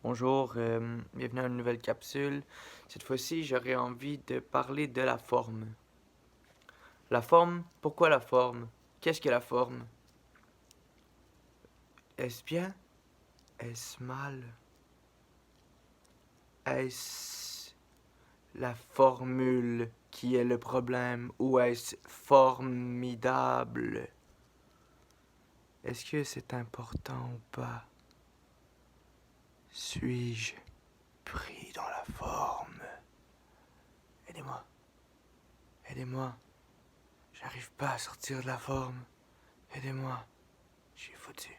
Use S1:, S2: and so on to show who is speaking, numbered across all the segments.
S1: Bonjour, bienvenue à une nouvelle capsule. Cette fois-ci, j'aurais envie de parler de la forme. La forme, pourquoi la forme? Qu'est-ce que la forme? Est-ce bien? Est-ce mal? Est-ce la formule qui est le problème ou est-ce formidable? Est-ce que c'est important ou pas? Suis-je pris dans la forme? Aidez-moi, aidez-moi. J'arrive pas à sortir de la forme. Aidez-moi. Je suis foutu.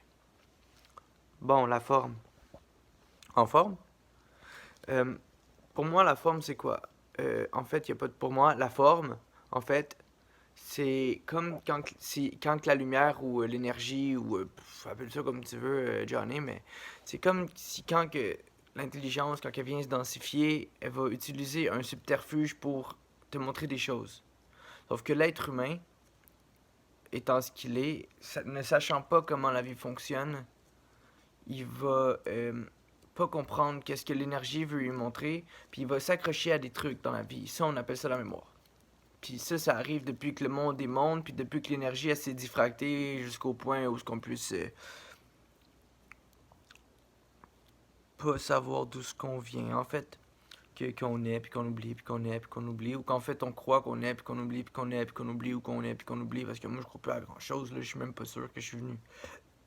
S1: Bon, la forme. En forme? Euh, pour moi, la forme, c'est quoi? En fait, il n'y a pas de pour moi. La forme, en fait, c'est comme quand la lumière ou l'énergie, ou appelle ça comme tu veux, Johnny, mais c'est comme si quand que l'intelligence, quand elle vient se densifier, elle va utiliser un subterfuge pour te montrer des choses. Sauf que l'être humain, étant ce qu'il est, ne sachant pas comment la vie fonctionne, il va pas comprendre qu'est-ce que l'énergie veut lui montrer, puis il va s'accrocher à des trucs dans la vie. Ça, on appelle ça la mémoire. Puis ça arrive depuis que le monde est monde, puis depuis que l'énergie s'est diffractée jusqu'au point où on puisse pas savoir d'où ce qu'on vient. En fait, qu'on est, puis qu'on oublie, puis qu'on est, puis qu'on oublie, ou qu'en fait on croit qu'on est, puis qu'on oublie, puis qu'on est, puis qu'on oublie, ou qu'on est, puis qu'on oublie, parce que moi je crois plus à grand chose, là, je suis même pas sûr que je suis venu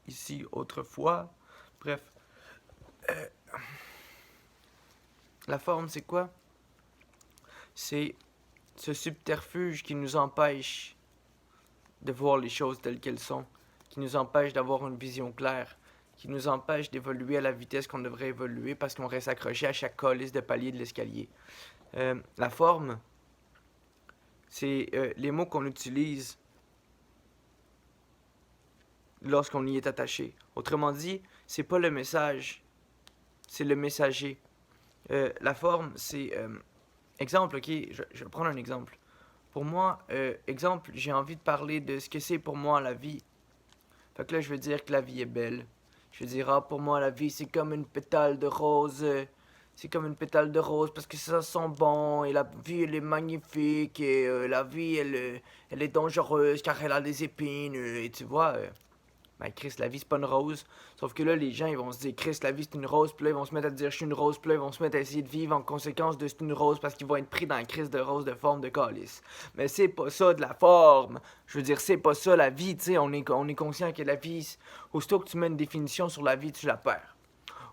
S1: ici autrefois. Bref, la forme c'est quoi? C'est ce subterfuge qui nous empêche de voir les choses telles qu'elles sont, qui nous empêche d'avoir une vision claire, qui nous empêche d'évoluer à la vitesse qu'on devrait évoluer parce qu'on reste accroché à chaque calice de palier de l'escalier. La forme, c'est les mots qu'on utilise lorsqu'on y est attaché. Autrement dit, c'est pas le message, c'est le messager. La forme, c'est... exemple, ok, je vais prendre un exemple. Pour moi, exemple, j'ai envie de parler de ce que c'est pour moi la vie. Fait que là, je veux dire que la vie est belle. Je veux dire, ah, pour moi, la vie, c'est comme une pétale de rose. C'est comme une pétale de rose parce que ça sent bon et la vie, elle est magnifique et la vie, elle est dangereuse car elle a des épines. Et tu vois, ben, Chris, la vie, c'est pas une rose. Sauf que là, les gens, ils vont se dire, Chris, la vie, c'est une rose. Puis là, ils vont se mettre à dire, je suis une rose. Puis là, ils vont se mettre à essayer de vivre en conséquence de c'est une rose parce qu'ils vont être pris dans la crise de rose de forme de calice. Mais c'est pas ça de la forme. Je veux dire, c'est pas ça la vie, tu sais. On est conscient que la vie, aussitôt que tu mets une définition sur la vie, tu la perds.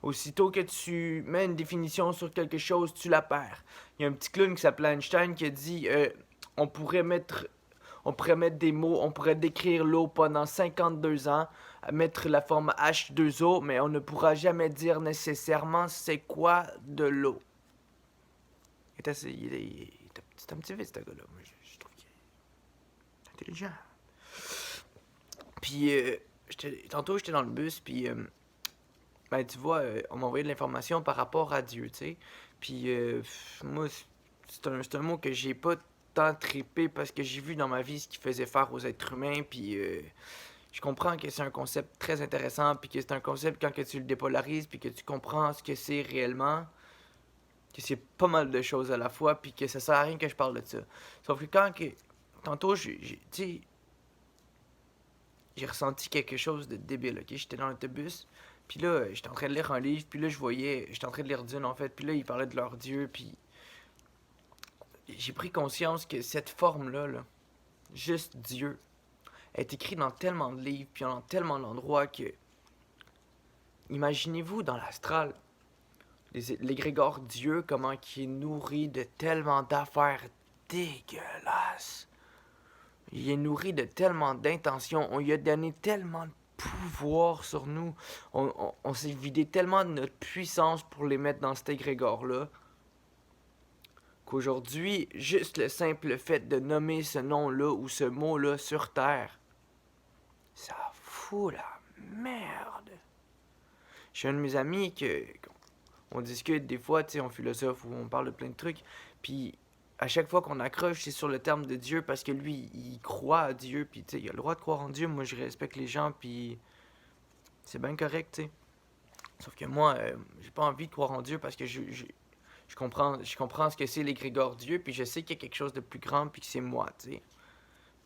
S1: Aussitôt que tu mets une définition sur quelque chose, tu la perds. Il y a un petit clown qui s'appelle Einstein qui a dit, on pourrait mettre on pourrait mettre des mots, on pourrait décrire l'eau pendant 52 ans, mettre la forme H2O, mais on ne pourra jamais dire nécessairement c'est quoi de l'eau. C'est un petit vite, ce gars-là. Moi, je trouve qu'il est intelligent. Puis, tantôt, j'étais dans le bus, puis, ben, tu vois, on m'a envoyé de l'information par rapport à Dieu, tu sais. Puis, moi, c'est un mot que j'ai pas tant trippé parce que j'ai vu dans ma vie ce qu'il faisait faire aux êtres humains, puis je comprends que c'est un concept très intéressant, puis que c'est un concept quand que tu le dépolarises, puis que tu comprends ce que c'est réellement, que c'est pas mal de choses à la fois, puis que ça sert à rien que je parle de ça. Sauf que quand que, tantôt, j'ai ressenti quelque chose de débile, ok? J'étais dans l'autobus, puis là, j'étais en train de lire un livre, puis là, j'étais en train de lire Dune, en fait, puis là, il parlait de leur dieu, puis j'ai pris conscience que cette forme-là, là, juste Dieu, est écrite dans tellement de livres, puis dans tellement d'endroits que, imaginez-vous dans l'astral, l'égrégore Dieu, comment qui est nourri de tellement d'affaires dégueulasses. Il est nourri de tellement d'intentions. On lui a donné tellement de pouvoir sur nous. On s'est vidé tellement de notre puissance pour les mettre dans cet égrégore-là. Qu'aujourd'hui, juste le simple fait de nommer ce nom-là ou ce mot-là sur Terre, ça fout la merde. J'ai un de mes amis que on discute des fois, tu sais, on philosophe ou on parle de plein de trucs. Puis à chaque fois qu'on accroche, c'est sur le terme de Dieu parce que lui, il croit à Dieu. Puis tu sais, il a le droit de croire en Dieu. Moi, je respecte les gens. Puis c'est bien correct, tu sais. Sauf que moi, j'ai pas envie de croire en Dieu parce que je comprends ce que c'est l'égrégore Dieu, puis je sais qu'il y a quelque chose de plus grand, puis que c'est moi, tu sais.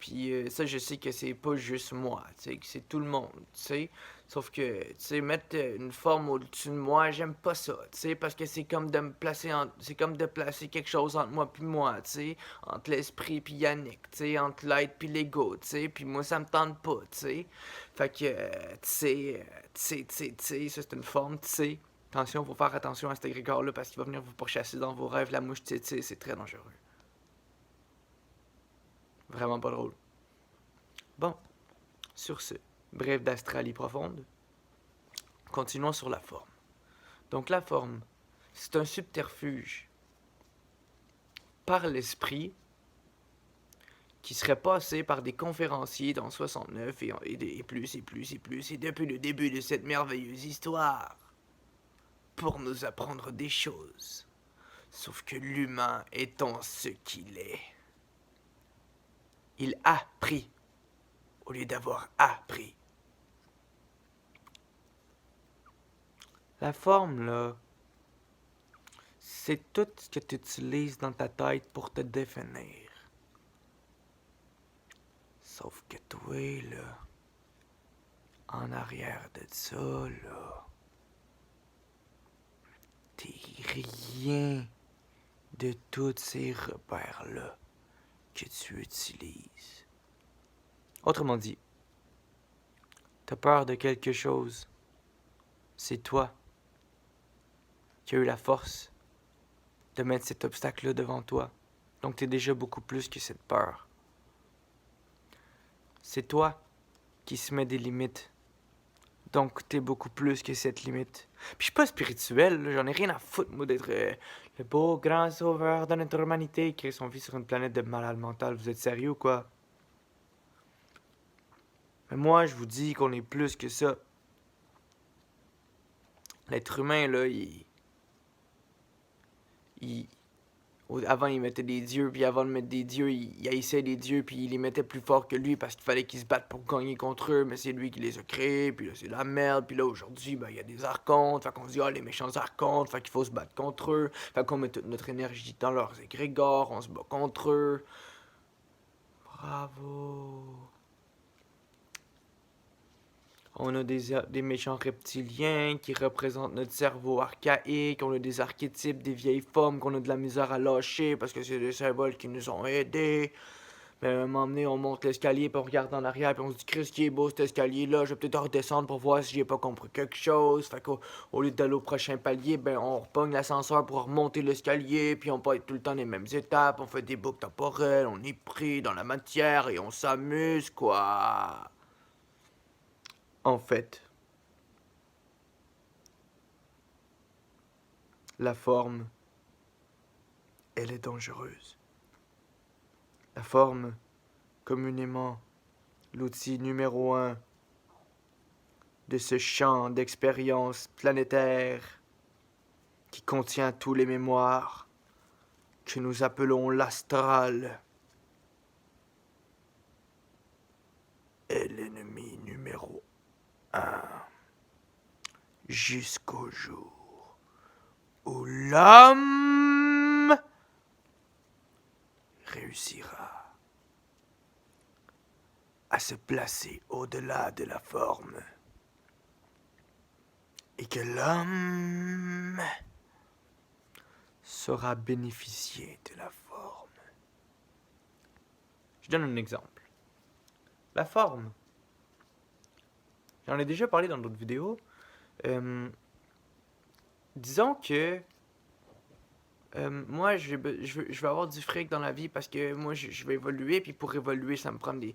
S1: Puis ça, je sais que c'est pas juste moi, tu sais, que c'est tout le monde, tu sais. Sauf que, tu sais, mettre une forme au-dessus de moi, j'aime pas ça, tu sais, parce que c'est comme de me placer c'est comme de placer quelque chose entre moi puis moi, tu sais, entre l'esprit puis Yannick, tu sais, entre l'être puis l'ego, tu sais, puis moi ça me tente pas, tu sais. Fait que, ça c'est une forme, tu sais. Attention, faut faire attention à cet égrégore-là parce qu'il va venir vous pourchasser dans vos rêves, la mouche, tu sais, c'est très dangereux. Vraiment pas drôle. Bon, sur ce, bref d'Astralie profonde, continuons sur la forme. Donc la forme, c'est un subterfuge par l'esprit qui serait passé par des conférenciers dans 69 et plus et plus et plus et depuis le début de cette merveilleuse histoire pour nous apprendre des choses. Sauf que l'humain étant ce qu'il est, il a pris au lieu d'avoir appris. La forme, là, c'est tout ce que tu utilises dans ta tête pour te définir. Sauf que toi, là, en arrière de ça, là, t'es rien de tous ces repères-là que tu utilises. Autrement dit, t'as peur de quelque chose. C'est toi qui as eu la force de mettre cet obstacle-là devant toi. Donc t'es déjà beaucoup plus que cette peur. C'est toi qui se met des limites. Donc t'es beaucoup plus que cette limite. Puis je suis pas spirituel, là, j'en ai rien à foutre, moi, d'être le beau grand sauveur de notre humanité qui son vie sur une planète de malade mental. Vous êtes sérieux ou quoi? Mais moi, je vous dis qu'on est plus que ça. L'être humain, là, avant, il mettait des dieux, puis avant de mettre des dieux, il haïssait des dieux, puis il les mettait plus fort que lui parce qu'il fallait qu'ils se battent pour gagner contre eux, mais c'est lui qui les a créés, puis là, c'est la merde, puis là, aujourd'hui, ben, il y a des archontes, fait qu'on se dit, ah, les méchants archontes, fait qu'il faut se battre contre eux, fait qu'on met toute notre énergie dans leurs égrégores, on se bat contre eux. Bravo. On a des méchants reptiliens qui représentent notre cerveau archaïque. On a des archétypes, des vieilles formes qu'on a de la misère à lâcher parce que c'est des symboles qui nous ont aidés. Mais à un moment donné, on monte l'escalier, puis on regarde en arrière, puis on se dit, Chris, qui est beau cet escalier-là, je vais peut-être redescendre pour voir si j'ai pas compris quelque chose. Fait qu'au lieu d'aller au prochain palier, ben on repogne l'ascenseur pour remonter l'escalier, puis on peut être tout le temps les mêmes étapes, on fait des boucles temporelles, on est pris dans la matière et on s'amuse, quoi. En fait, la forme, elle est dangereuse. La forme, communément, l'outil numéro 1 de ce champ d'expérience planétaire qui contient tous les mémoires que nous appelons l'astral, est l'ennemi numéro 1 jusqu'au jour où l'homme réussira à se placer au-delà de la forme et que l'homme saura bénéficier de la forme. Je donne un exemple. La forme. J'en ai déjà parlé dans d'autres vidéos. Disons que moi, je vais avoir du fric dans la vie parce que moi, je vais évoluer. Puis pour évoluer, ça me prend du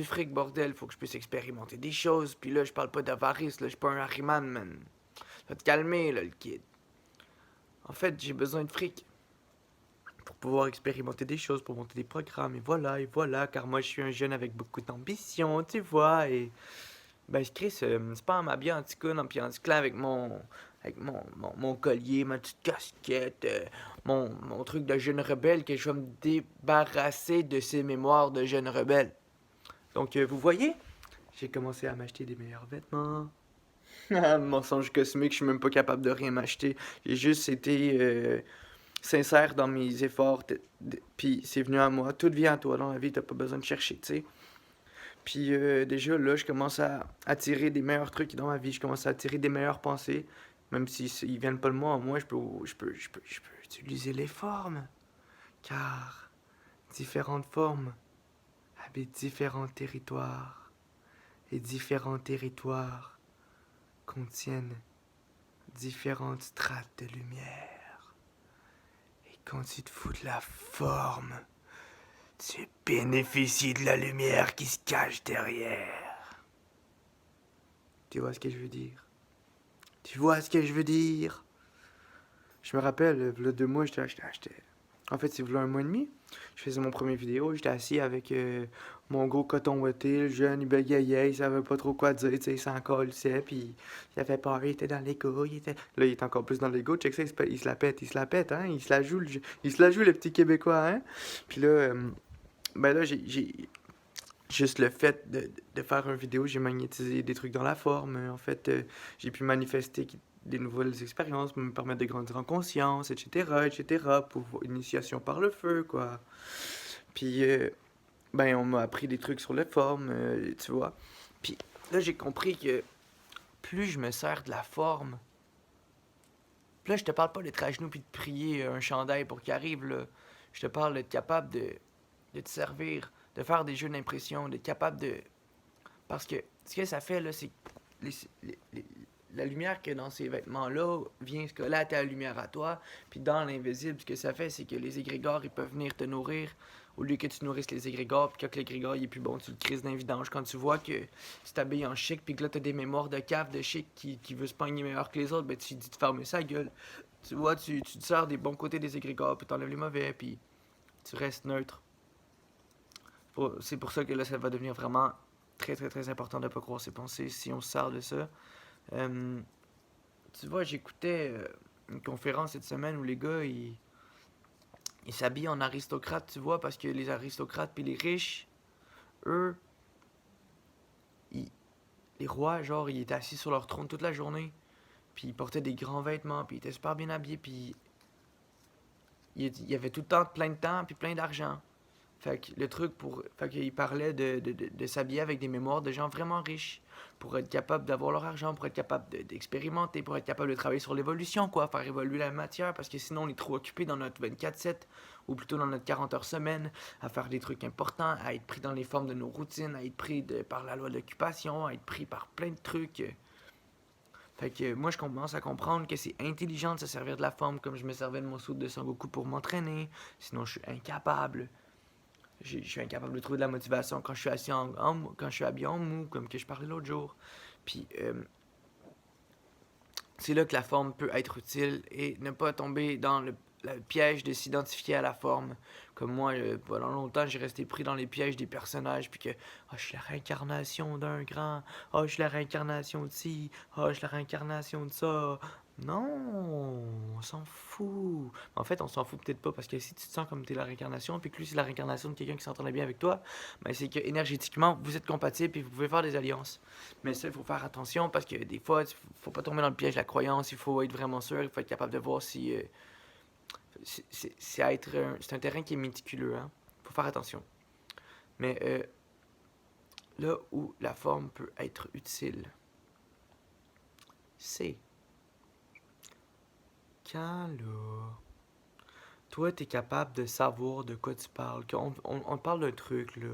S1: fric, bordel. Faut que je puisse expérimenter des choses. Puis là, je parle pas d'avarice. Là, je suis pas un Harryman, man. Va te calmer, là, le kid. En fait, j'ai besoin de fric pour pouvoir expérimenter des choses, pour monter des programmes. Et voilà, car moi, je suis un jeune avec beaucoup d'ambition, tu vois. Et ben, Chris, c'est pas en m'habillant en ticoune, puis en clan avec mon collier, ma petite casquette, mon truc de jeune rebelle que je vais me débarrasser de ces mémoires de jeune rebelle. Donc, vous voyez, j'ai commencé à m'acheter des meilleurs vêtements. Mensonge cosmique, je suis même pas capable de rien m'acheter. J'ai juste été sincère dans mes efforts, puis c'est venu à moi. Tout vient à toi dans la vie, t'as pas besoin de chercher, tu sais. Puis déjà, là, je commence à attirer des meilleurs trucs dans ma vie. Je commence à attirer des meilleures pensées. Même si ils viennent pas de moi, moi, je peux utiliser les formes. Car différentes formes habitent différents territoires. Et différents territoires contiennent différentes strates de lumière. Et quand tu te fous de la forme, tu bénéficies de la lumière qui se cache derrière. Tu vois ce que je veux dire? Tu vois ce que je veux dire? Je me rappelle, il y a 2 mois, j'étais. En fait, c'est il y a un mois et demi. Je faisais mon premier vidéo. J'étais assis avec mon gros coton ouaté, le jeune, il bégayait, il savait pas trop quoi dire, tu sais, il s'en colissait, puis il avait peur, il était dans l'égo, il était. Là, il est encore plus dans l'égo, check ça, il se la pète, hein, il se la joue, le petit Québécois, hein. Puis là, ben là, juste le fait de faire une vidéo, j'ai magnétisé des trucs dans la forme. En fait, j'ai pu manifester des nouvelles expériences, me permettre de grandir en conscience, etc., etc., pour initiation par le feu, quoi. Puis, ben, on m'a appris des trucs sur les formes, tu vois. Puis là, j'ai compris que plus je me sers de la forme, puis là, je te parle pas d'être à genoux puis de prier un chandail pour qu'il arrive, là. Je te parle d'être capable de te servir, de faire des jeux d'impression, d'être capable de. Parce que ce que ça fait, là, c'est que les- les- la lumière que dans ces vêtements-là vient se coller à ta lumière à toi. Puis dans l'invisible, ce que ça fait, c'est que les égrégores, ils peuvent venir te nourrir au lieu que tu nourrisses les égrégores. Puis quand l'égrégore, il est plus bon, tu le crises d'un vidange. Quand tu vois que tu t'habilles en chic, puis que là, t'as des mémoires de cave de chic qui veut se pogner meilleur que les autres, ben tu dis de fermer sa gueule. Tu vois, tu te sers des bons côtés des égrégores, puis t'enlèves les mauvais, puis tu restes neutre. C'est pour ça que là, ça va devenir vraiment très, très, très important de ne pas croire ses pensées si on se sert de ça. Euh, Tu vois, j'écoutais une conférence cette semaine où les gars, ils s'habillent en aristocrates, tu vois, parce que les aristocrates puis les riches, eux, ils- les rois, genre, ils étaient assis sur leur trône toute la journée, puis ils portaient des grands vêtements, puis ils étaient super bien habillés, puis il y avait tout le temps plein de temps, puis plein d'argent. Fait que le truc pour. Fait qu'il parlait de s'habiller avec des mémoires de gens vraiment riches. Pour être capable d'avoir leur argent, pour être capable d'expérimenter, pour être capable de travailler sur l'évolution, quoi. Faire évoluer la matière, parce que sinon on est trop occupé dans notre 24/7, ou plutôt dans notre 40 heures semaine, à faire des trucs importants, à être pris dans les formes de nos routines, à être pris par la loi de l'occupation, à être pris par plein de trucs. Fait que moi je commence à comprendre que c'est intelligent de se servir de la forme comme je me servais de mon soude de Sangoku pour m'entraîner. Sinon je suis incapable. Je suis incapable de trouver de la motivation quand je suis assis quand je suis habillé en mou, comme que je parlais l'autre jour. Puis c'est là que la forme peut être utile et ne pas tomber dans le piège de s'identifier à la forme. Comme moi, pendant longtemps, j'ai resté pris dans les pièges des personnages, puis que je suis la réincarnation d'un grand, je suis la réincarnation de ci, je suis la réincarnation de ça. Non, on s'en fout. En fait, on s'en fout peut-être pas parce que si tu te sens comme t'es la réincarnation, puis que lui c'est la réincarnation de quelqu'un qui s'entendait bien avec toi, ben c'est que énergétiquement vous êtes compatibles et vous pouvez faire des alliances. Mais ça, il faut faire attention parce que des fois, faut pas tomber dans le piège de la croyance. Il faut être vraiment sûr. Il faut être capable de voir si. C'est un terrain qui est méticuleux. Hein? Faut faire attention. Mais là où la forme peut être utile, c'est quand là. Toi, t'es capable de savoir de quoi tu parles. On parle d'un truc, là.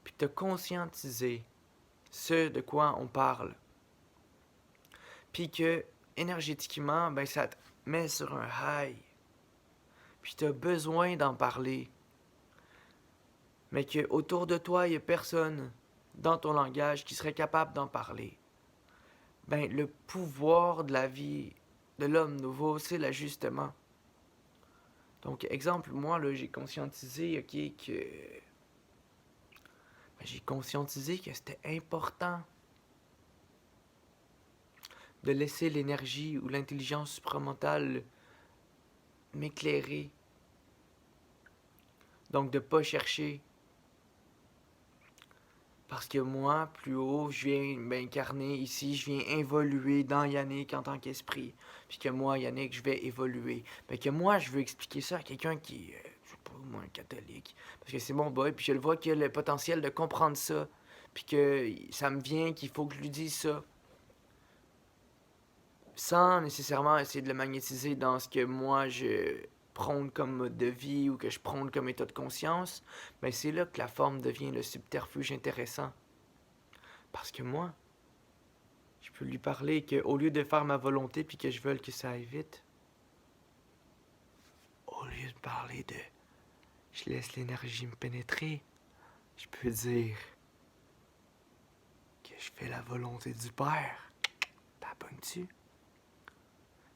S1: Puis te conscientiser ce de quoi on parle. Puis que énergétiquement, ben ça te met sur un high. Puis tu as besoin d'en parler, mais que autour de toi, il n'y a personne dans ton langage qui serait capable d'en parler. Ben, le pouvoir de la vie de l'homme nouveau, c'est l'ajustement. Donc, exemple, moi, là, j'ai conscientisé, ok, que. Ben, j'ai conscientisé que c'était important de laisser l'énergie ou l'intelligence supramentale m'éclairer. Donc, de ne pas chercher. Parce que moi, plus haut, je viens m'incarner ici, je viens évoluer dans Yannick en tant qu'esprit. Puis que moi, Yannick, je vais évoluer. Mais que moi, je veux expliquer ça à quelqu'un qui est, je sais pas, moi, un catholique. Parce que c'est mon boy, puis je le vois qu'il a le potentiel de comprendre ça. Puis que ça me vient qu'il faut que je lui dise ça. Sans nécessairement essayer de le magnétiser dans ce que moi, je prône comme mode de vie ou que je prône comme état de conscience. Mais c'est là que la forme devient le subterfuge intéressant. Parce que moi, je peux lui parler qu'au lieu de faire ma volonté puis que je veuille que ça aille vite, au lieu de parler de je laisse l'énergie me pénétrer, je peux dire que je fais la volonté du Père. T'as pognes-tu?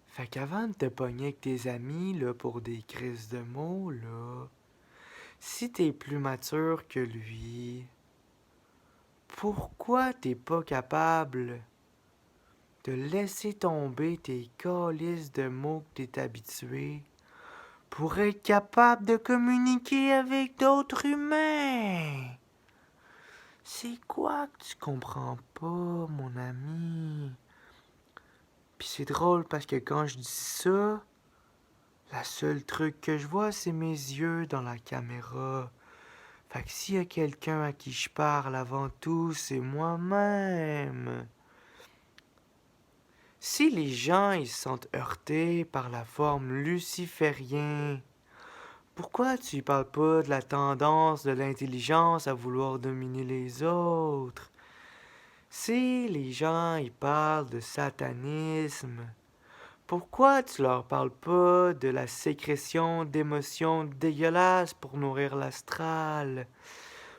S1: Fait qu'avant de te pogner avec tes amis là, pour des crises de mots, là, si t'es plus mature que lui, pourquoi t'es pas capable de laisser tomber tes calices de mots que t'es habitué pour être capable de communiquer avec d'autres humains? C'est quoi que tu comprends pas, mon ami? Puis c'est drôle parce que quand je dis ça, la seule truc que je vois, c'est mes yeux dans la caméra. Fait que s'il y a quelqu'un à qui je parle avant tout, c'est moi-même. Si les gens ils se sentent heurtés par la forme luciférienne, pourquoi tu parles pas de la tendance de l'intelligence à vouloir dominer les autres? Si les gens ils parlent de satanisme, pourquoi tu leur parles pas de la sécrétion d'émotions dégueulasses pour nourrir l'astral?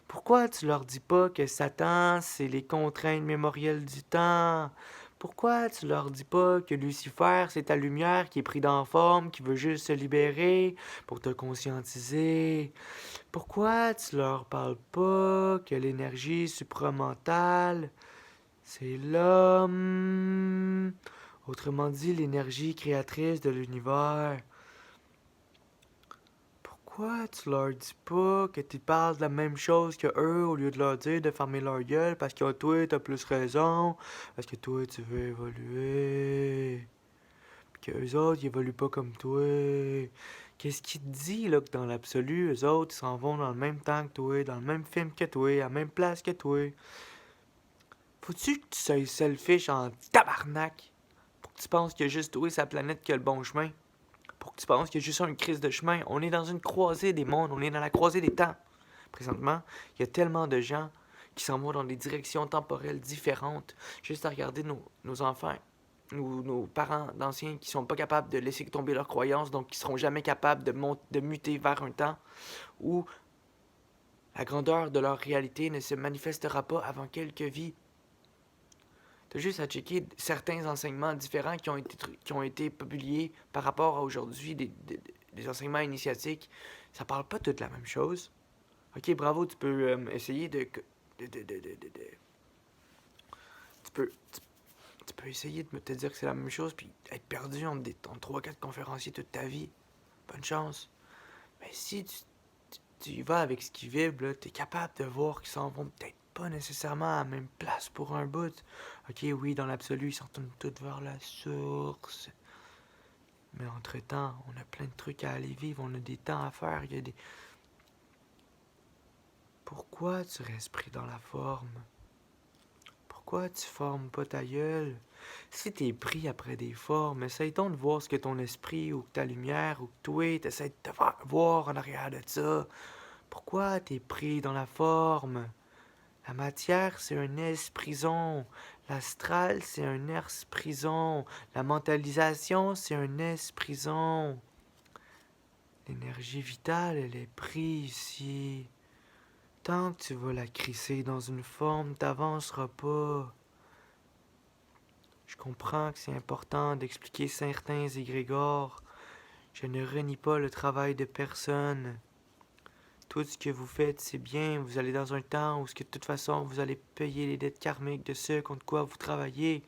S1: Pourquoi tu leur dis pas que Satan, c'est les contraintes mémorielles du temps? Pourquoi tu leur dis pas que Lucifer, c'est ta lumière qui est pris dans forme, qui veut juste se libérer pour te conscientiser? Pourquoi tu leur parles pas que l'énergie supramentale, c'est l'homme? Autrement dit, l'énergie créatrice de l'univers. Pourquoi tu leur dis pas que tu parles de la même chose que eux au lieu de leur dire de fermer leur gueule parce que toi t'as plus raison, parce que toi tu veux évoluer, puis que eux autres ils évoluent pas comme toi. Qu'est-ce qui te dit là que dans l'absolu, eux autres ils s'en vont dans le même temps que toi, dans le même film que toi, à la même place que toi? Faut-tu que tu sois selfish en tabarnak pour que tu penses qu'il y a juste toi sa planète qui a le bon chemin? Pour que tu penses qu'il y a juste une crise de chemin. On est dans une croisée des mondes, on est dans la croisée des temps. Présentement, il y a tellement de gens qui s'en vont dans des directions temporelles différentes. Juste à regarder nos enfants, nos parents d'anciens qui sont pas capables de laisser tomber leurs croyances, donc qui seront jamais capables de muter vers un temps où la grandeur de leur réalité ne se manifestera pas avant quelques vies. T'as juste à checker certains enseignements différents qui ont été publiés par rapport à aujourd'hui, des enseignements initiatiques. Ça parle pas toute la même chose. Ok, bravo, tu peux essayer tu peux, tu peux essayer de te dire que c'est la même chose, puis être perdu entre 3-4 conférenciers toute ta vie. Bonne chance. Mais si tu y vas avec ce qui vibre, là, t'es capable de voir qu'ils s'en vont peut-être pas nécessairement à la même place pour un bout. Ok, oui, dans l'absolu, ils s'en tournent tous vers la source. Mais entre-temps, on a plein de trucs à aller vivre, on a des temps à faire, il y a des... Pourquoi tu restes pris dans la forme? Pourquoi tu formes pas ta gueule? Si t'es pris après des formes, essaye donc de voir ce que ton esprit ou que ta lumière ou que toi, t'essaies de te faire voir en arrière de ça. Pourquoi t'es pris dans la forme? La matière, c'est un esprison. L'astral, c'est un esprison. La mentalisation, c'est un esprison. L'énergie vitale, elle est prise ici. Tant que tu vas la crisser dans une forme, t'avanceras pas. Je comprends que c'est important d'expliquer certains égrégores. Je ne renie pas le travail de personne. Tout ce que vous faites, c'est bien. Vous allez dans un temps où, de toute façon, vous allez payer les dettes karmiques de ceux contre quoi vous travaillez.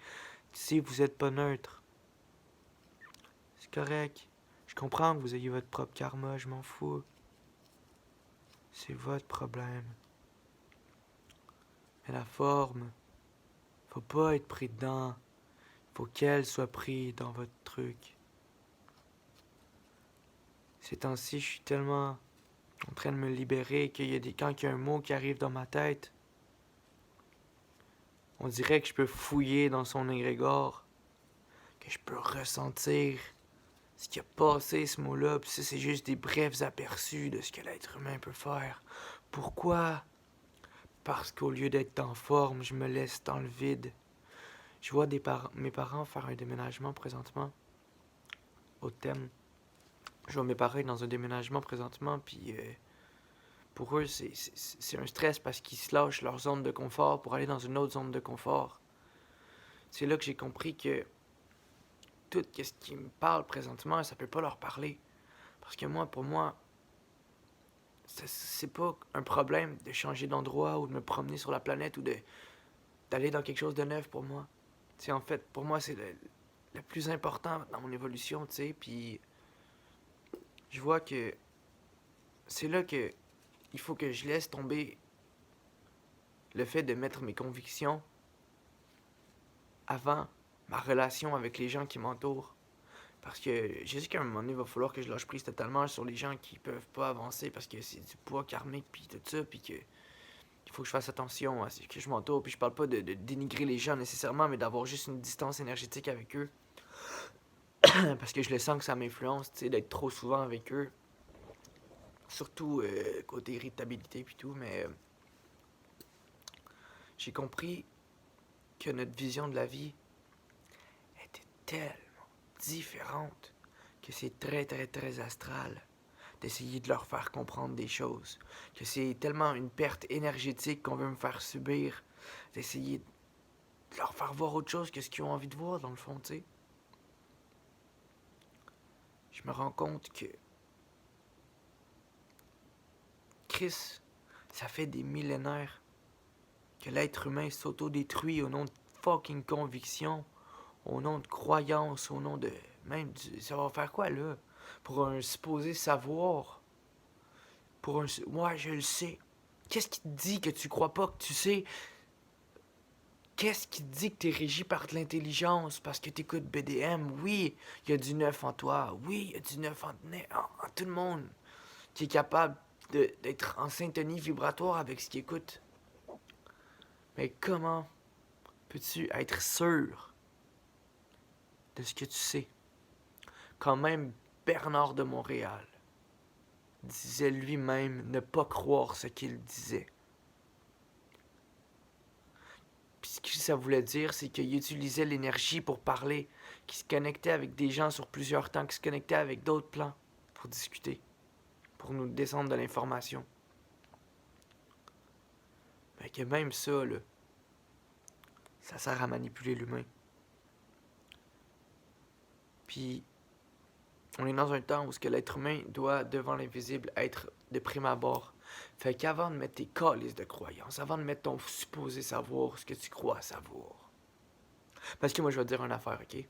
S1: Si vous n'êtes pas neutre. C'est correct. Je comprends que vous ayez votre propre karma, je m'en fous. C'est votre problème. Mais la forme, faut pas être pris dedans. Faut qu'elle soit prise dans votre truc. Ces temps-ci, je suis tellement en train de me libérer qu'il y a quand il y a un mot qui arrive dans ma tête, on dirait que je peux fouiller dans son égrégore, que je peux ressentir ce qui a passé ce mot-là, puis ça, c'est juste des brefs aperçus de ce que l'être humain peut faire. Pourquoi? Parce qu'au lieu d'être en forme, je me laisse dans le vide. Je vois mes parents faire un déménagement présentement, au thème. Je vois mes parents dans un déménagement présentement, puis pour eux, c'est un stress parce qu'ils se lâchent leur zone de confort pour aller dans une autre zone de confort. C'est là que j'ai compris que tout ce qui me parle présentement, ça peut pas leur parler. Parce que moi, pour moi, c'est pas un problème de changer d'endroit ou de me promener sur la planète ou d'aller dans quelque chose de neuf pour moi. C'est en fait, pour moi, c'est le plus important dans mon évolution, tu sais. Puis je vois que c'est là que il faut que je laisse tomber le fait de mettre mes convictions avant ma relation avec les gens qui m'entourent. Parce que je sais qu'à un moment donné, il va falloir que je lâche prise totalement sur les gens qui peuvent pas avancer parce que c'est du poids karmique puis tout ça, puis que il faut que je fasse attention à ce que je m'entoure. Puis je parle pas de dénigrer les gens nécessairement, mais d'avoir juste une distance énergétique avec eux. Parce que je le sens que ça m'influence, tu sais, d'être trop souvent avec eux. Surtout côté irritabilité puis tout, mais j'ai compris que notre vision de la vie était tellement différente que c'est très très très astral d'essayer de leur faire comprendre des choses, que c'est tellement une perte énergétique qu'on veut me faire subir, d'essayer de leur faire voir autre chose que ce qu'ils ont envie de voir dans le fond, tu sais. Je me rends compte que Chris, ça fait des millénaires que l'être humain s'auto-détruit au nom de fucking conviction, au nom de croyance, au nom de même du... Ça va faire quoi là? Pour un supposé savoir. Pour un... Ouais, je le sais. Qu'est-ce qui te dit que tu crois pas que tu sais? Qu'est-ce qui te dit que t'es régi par de l'intelligence parce que t'écoutes BDM? Oui, il y a du neuf en toi. Oui, il y a du neuf en tout le monde qui est capable d'être en syntonie vibratoire avec ce qu'il écoute. Mais comment peux-tu être sûr de ce que tu sais? Quand même Bernard de Montréal disait lui-même ne pas croire ce qu'il disait. Puis ce que ça voulait dire, c'est qu'il utilisait l'énergie pour parler, qu'il se connectait avec des gens sur plusieurs temps, qu'il se connectait avec d'autres plans pour discuter, pour nous descendre de l'information. Mais que même ça, là, ça sert à manipuler l'humain. Puis, on est dans un temps où ce que l'être humain doit, devant l'invisible, être de prime abord. Fait qu'avant de mettre tes calices de croyances, avant de mettre ton supposé savoir ce que tu crois savoir. Parce que moi, je vais te dire une affaire, ok?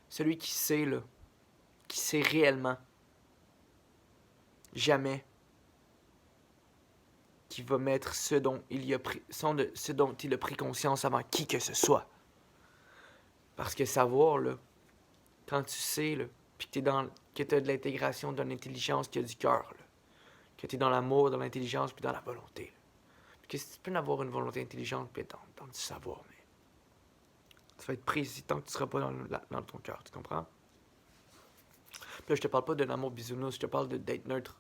S1: Celui qui sait, là, qui sait réellement, jamais, qui va mettre ce dont il a pris, ce dont il a pris conscience avant qui que ce soit. Parce que savoir, là, quand tu sais, là, puis que t'as de l'intégration, de l'intelligence, qu'il y a du cœur, là, que t'es dans l'amour, dans l'intelligence, puis dans la volonté. Là. Puis que tu peux avoir une volonté intelligente, puis être dans du savoir, mais tu vas être précis tant que tu seras pas dans ton cœur, tu comprends? Puis là, je te parle pas d'un amour bisounours, je te parle d'être neutre.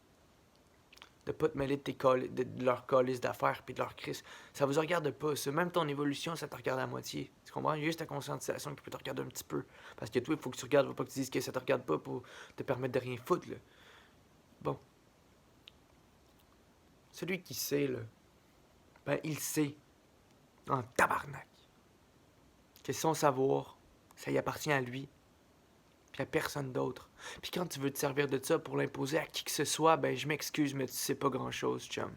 S1: De pas te mêler de leur calice d'affaires puis de leur crise. Ça vous regarde pas, ça. Même ton évolution, ça te regarde à moitié. Tu comprends? Il y a juste ta conscientisation qui peut te regarder un petit peu. Parce que toi, il faut que tu regardes, faut pas que tu dises que ça te regarde pas pour te permettre de rien foutre, là. Bon. Celui qui sait, là, ben, il sait, en tabarnak, que son savoir, ça y appartient à lui, puis à personne d'autre. Puis quand tu veux te servir de ça pour l'imposer à qui que ce soit, ben, je m'excuse, mais tu sais pas grand-chose, chum.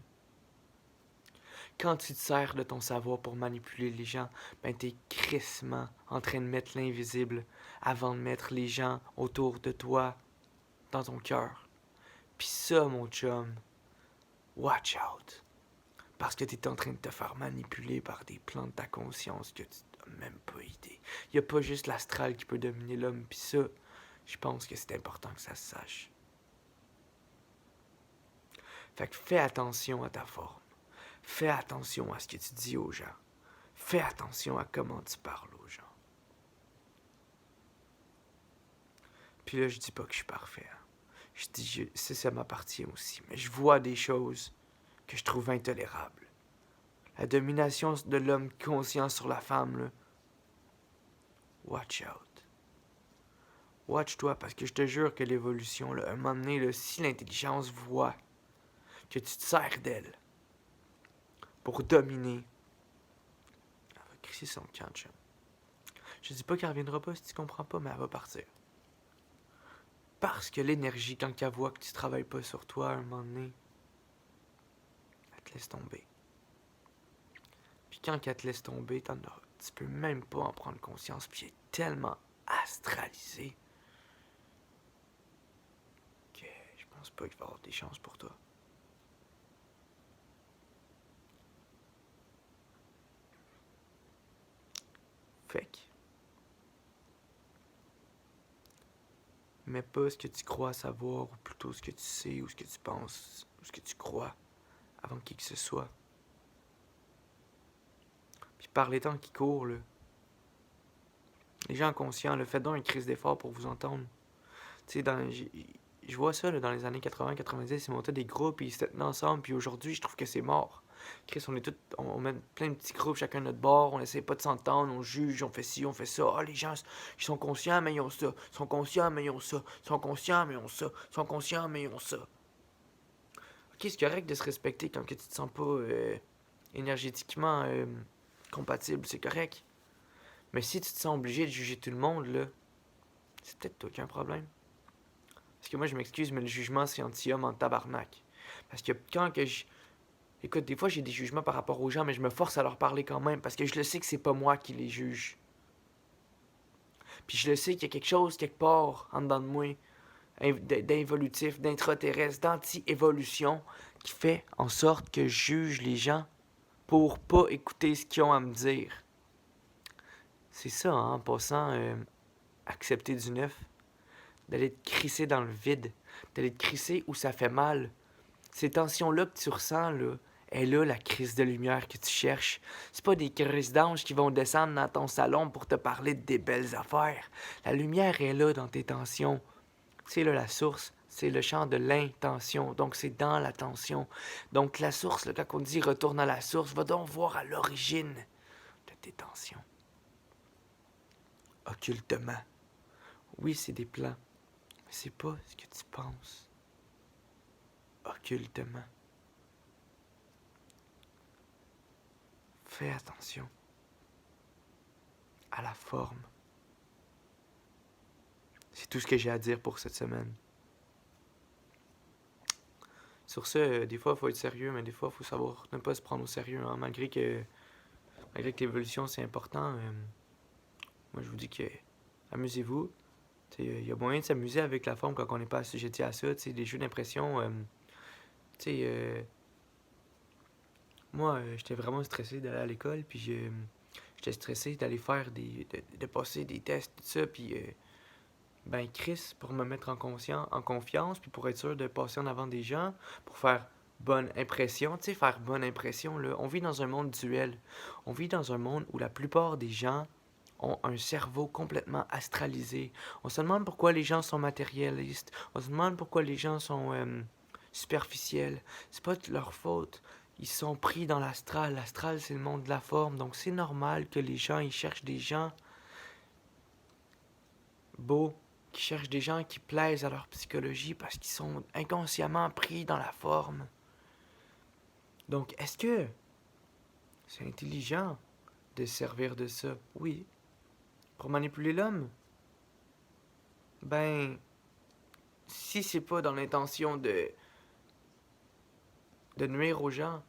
S1: Quand tu te sers de ton savoir pour manipuler les gens, ben t'es crissement en train de mettre l'invisible avant de mettre les gens autour de toi dans ton cœur. Pis ça, mon chum, watch out. Parce que tu es en train de te faire manipuler par des plans de ta conscience que tu n'as même pas idée. Il n'y a pas juste l'astral qui peut dominer l'homme, puis ça, je pense que c'est important que ça se sache. Fait que fais attention à ta forme. Fais attention à ce que tu dis aux gens. Fais attention à comment tu parles aux gens. Puis là, je dis pas que je suis parfait. Hein. Je dis, ça m'appartient aussi. Mais je vois des choses que je trouve intolérables. La domination de l'homme conscient sur la femme, là. Watch out. Watch-toi, parce que je te jure que l'évolution, là, à un moment donné, là, si l'intelligence voit que tu te sers d'elle pour dominer, elle va crisser son camp de chum. Je dis pas qu'elle reviendra pas si tu comprends pas, mais elle va partir. Parce que l'énergie, quand elle voit que tu travailles pas sur toi, à un moment donné, elle te laisse tomber. Puis quand elle te laisse tomber, tu peux même pas en prendre conscience, puis elle est tellement astralisée que je pense pas qu'il va y avoir des chances pour toi. Fait que mets pas ce que tu crois savoir, ou plutôt ce que tu sais, ou ce que tu penses, ou ce que tu crois, avant qui que ce soit. Puis par les temps qui courent, là, les gens conscients, le faites donc une crise d'effort pour vous entendre. Tu sais, je vois ça là, dans les années 80-90, ils montaient des groupes, ils se tenaient ensemble, puis aujourd'hui, je trouve que c'est mort. Chris, on met plein de petits groupes, chacun notre bord, on essaie pas de s'entendre, on juge, on fait ci, on fait ça. Ah, les gens, ils sont conscients, mais ils ont ça. Ils sont conscients, mais ils ont ça. Ils sont conscients, mais ils ont ça. Ils sont conscients, mais ils ont ça. Ok, c'est correct de se respecter quand que tu te sens pas énergétiquement compatible, c'est correct. Mais si tu te sens obligé de juger tout le monde, là, c'est peut-être toi qui as un problème. Parce que moi, je m'excuse, mais le jugement, c'est anti-homme en tabarnak. Parce que quand que je... Écoute, des fois, j'ai des jugements par rapport aux gens, mais je me force à leur parler quand même, parce que je le sais que c'est pas moi qui les juge. Puis je le sais qu'il y a quelque chose, quelque part, en dedans de moi, d'involutif, d'intraterrestre, d'anti-évolution, qui fait en sorte que je juge les gens pour pas écouter ce qu'ils ont à me dire. C'est ça, hein, en passant, accepter du neuf, d'aller te crisser dans le vide, d'aller te crisser où ça fait mal. Ces tensions-là que tu ressens, là, est là la crise de lumière que tu cherches. C'est pas des crises d'anges qui vont descendre dans ton salon pour te parler de des belles affaires. La lumière est là dans tes tensions. C'est là la source, c'est le champ de l'intention. Donc c'est dans la tension. Donc la source, là, quand on dit retourne à la source, va donc voir à l'origine de tes tensions. Occultement. Oui, c'est des plans, mais c'est pas ce que tu penses. Occultement. Fais attention à la forme. C'est tout ce que j'ai à dire pour cette semaine. Sur ce, des fois, il faut être sérieux, mais des fois, il faut savoir ne pas se prendre au sérieux. Hein, malgré que l'évolution, c'est important, moi, je vous dis que amusez-vous. Il y a moyen de s'amuser avec la forme quand on n'est pas assujetti à ça. Des jeux d'impression. Moi, j'étais vraiment stressé d'aller à l'école, puis j'étais stressé d'aller faire de passer des tests, tout ça, puis ben Chris, pour me mettre en confiance, puis pour être sûr de passer en avant des gens, pour faire bonne impression, tu sais, faire bonne impression, là. On vit dans un monde duel. On vit dans un monde où la plupart des gens ont un cerveau complètement astralisé. On se demande pourquoi les gens sont matérialistes. On se demande pourquoi les gens sont superficiels. C'est pas de leur faute. Ils sont pris dans l'astral. L'astral, c'est le monde de la forme. Donc c'est normal que les gens, ils cherchent des gens beaux, qui cherchent des gens qui plaisent à leur psychologie parce qu'ils sont inconsciemment pris dans la forme. Donc, est-ce que c'est intelligent de se servir de ça? Oui. Pour manipuler l'homme? Ben, si c'est pas dans l'intention de nuire aux gens,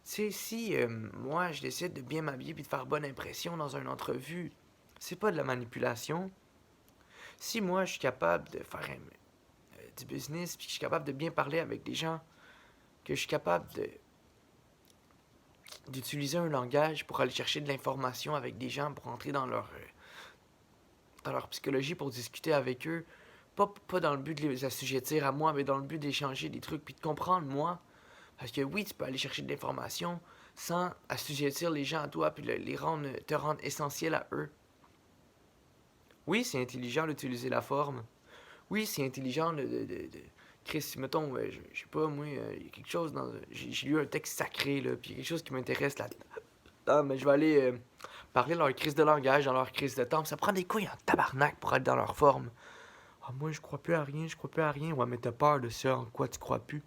S1: tu sais, si moi je décide de bien m'habiller puis de faire bonne impression dans une entrevue, c'est pas de la manipulation. Si moi je suis capable de faire du business puis que je suis capable de bien parler avec des gens, que je suis capable d'utiliser un langage pour aller chercher de l'information avec des gens, pour entrer dans leur psychologie, pour discuter avec eux. Pas dans le but de les assujettir à moi, mais dans le but d'échanger des trucs, puis de comprendre moi. Parce que oui, tu peux aller chercher de l'information sans assujettir les gens à toi, puis te rendre essentiel à eux. Oui, c'est intelligent d'utiliser la forme. Oui, c'est intelligent Chris, mettons, je sais pas, moi, il y a quelque chose dans. J'ai lu un texte sacré, là, puis quelque chose qui m'intéresse là-dedans, mais je vais aller parler leur crise de langage, dans leur crise de temps. Ça prend des couilles en tabarnak pour être dans leur forme. Ah, moi, je crois plus à rien, je crois plus à rien. Ouais, mais t'as peur de ça en quoi tu crois plus.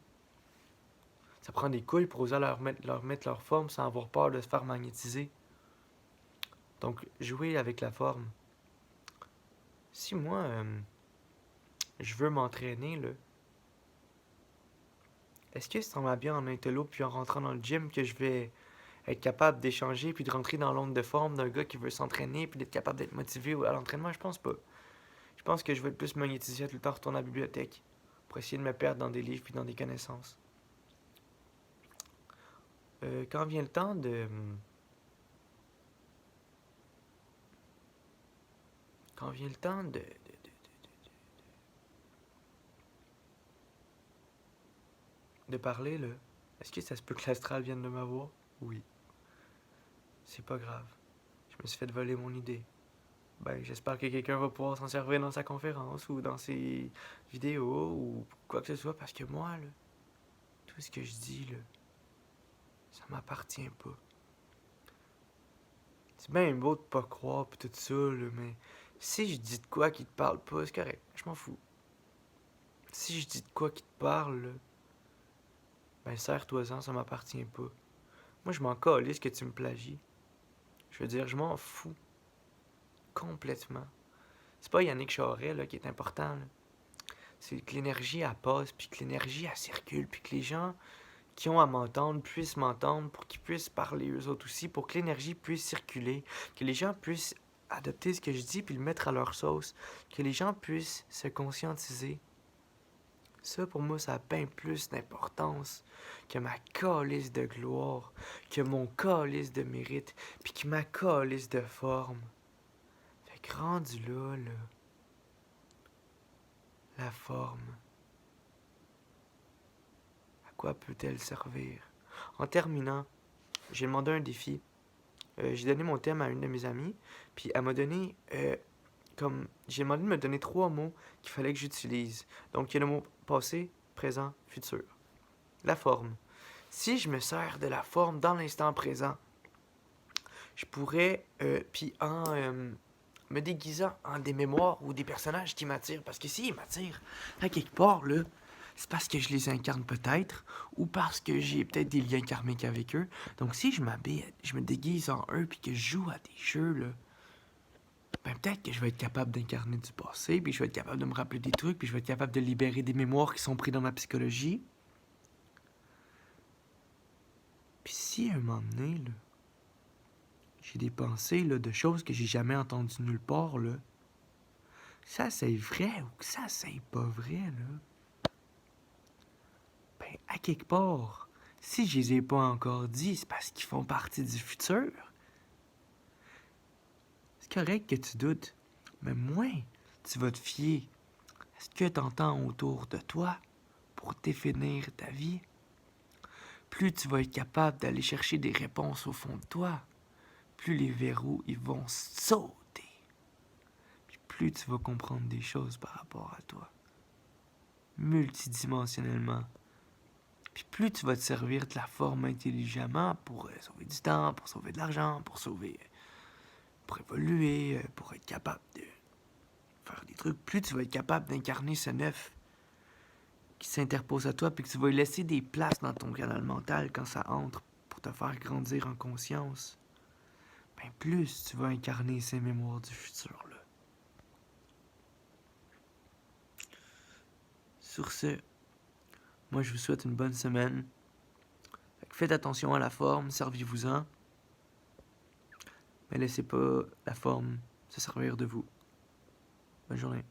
S1: Ça prend des couilles pour oser leur mettre leur forme sans avoir peur de se faire magnétiser. Donc, jouer avec la forme. Si moi, je veux m'entraîner, là, est-ce que c'est en m'habillant en intello puis en rentrant dans le gym que je vais être capable d'échanger puis de rentrer dans l'onde de forme d'un gars qui veut s'entraîner puis d'être capable d'être motivé à l'entraînement? Je pense pas. Je pense que je vais être plus magnétisé à tout le temps retourner à la bibliothèque pour essayer de me perdre dans des livres puis dans des connaissances. Quand vient le temps de... Quand vient le temps de parler, là, est-ce que ça se peut que l'astral vienne de m'avoir? Oui. C'est pas grave. Je me suis fait voler mon idée. Ben, j'espère que quelqu'un va pouvoir s'en servir dans sa conférence ou dans ses vidéos ou quoi que ce soit parce que moi, là, tout ce que je dis, là, ça m'appartient pas. C'est bien beau de pas croire pis tout ça, là, mais si je dis de quoi qui te parle pas, c'est correct. Je m'en fous. Si je dis de quoi qui te parle, là, ben serre-toi-en, ça m'appartient pas. Moi, je m'en calisse que tu me plagies. Je veux dire, je m'en fous. Complètement. C'est pas Yannick Charret, là, qui est important, là. C'est que l'énergie, elle passe, puis que l'énergie, elle circule, puis que les gens qui ont à m'entendre puissent m'entendre pour qu'ils puissent parler eux autres aussi, pour que l'énergie puisse circuler, que les gens puissent adopter ce que je dis puis le mettre à leur sauce, que les gens puissent se conscientiser. Ça, pour moi, ça a bien plus d'importance que ma calice de gloire, que mon calice de mérite, puis que ma calice de forme. Fait que rendu là, la forme, à quoi peut-elle servir? En terminant, j'ai demandé un défi. J'ai donné mon thème à une de mes amies, puis elle m'a donné j'ai demandé de me donner 3 mots qu'il fallait que j'utilise. Donc, il y a le mot passé, présent, futur. La forme. Si je me sers de la forme dans l'instant présent, je pourrais, puis me déguisant en des mémoires ou des personnages qui m'attirent. Parce que s'ils m'attirent, à quelque part, là, c'est parce que je les incarne peut-être, ou parce que j'ai peut-être des liens karmiques avec eux. Donc si je m'habille, je me déguise en eux, puis que je joue à des jeux, là, ben peut-être que je vais être capable d'incarner du passé, puis je vais être capable de me rappeler des trucs, puis je vais être capable de libérer des mémoires qui sont prises dans ma psychologie. Puis si à un moment donné, là, j'ai des pensées là, de choses que j'ai jamais entendues nulle part, là, ça c'est vrai ou que ça c'est pas vrai, là, ben à quelque part, si je les ai pas encore dit, c'est parce qu'ils font partie du futur. C'est correct que tu doutes, mais moins tu vas te fier à ce que tu entends autour de toi pour définir ta vie. Plus tu vas être capable d'aller chercher des réponses au fond de toi, plus les verrous ils vont sauter. Puis plus tu vas comprendre des choses par rapport à toi, multidimensionnellement. Puis plus tu vas te servir de la forme intelligemment pour sauver du temps, pour sauver de l'argent, pour évoluer, pour être capable de faire des trucs, plus tu vas être capable d'incarner ce neuf qui s'interpose à toi, puis que tu vas lui laisser des places dans ton canal mental quand ça entre pour te faire grandir en conscience, ben plus tu vas incarner ces mémoires du futur, là. Sur ce, moi je vous souhaite une bonne semaine. Faites attention à la forme, servez-vous-en, mais laissez pas la forme se servir de vous. Bonne journée.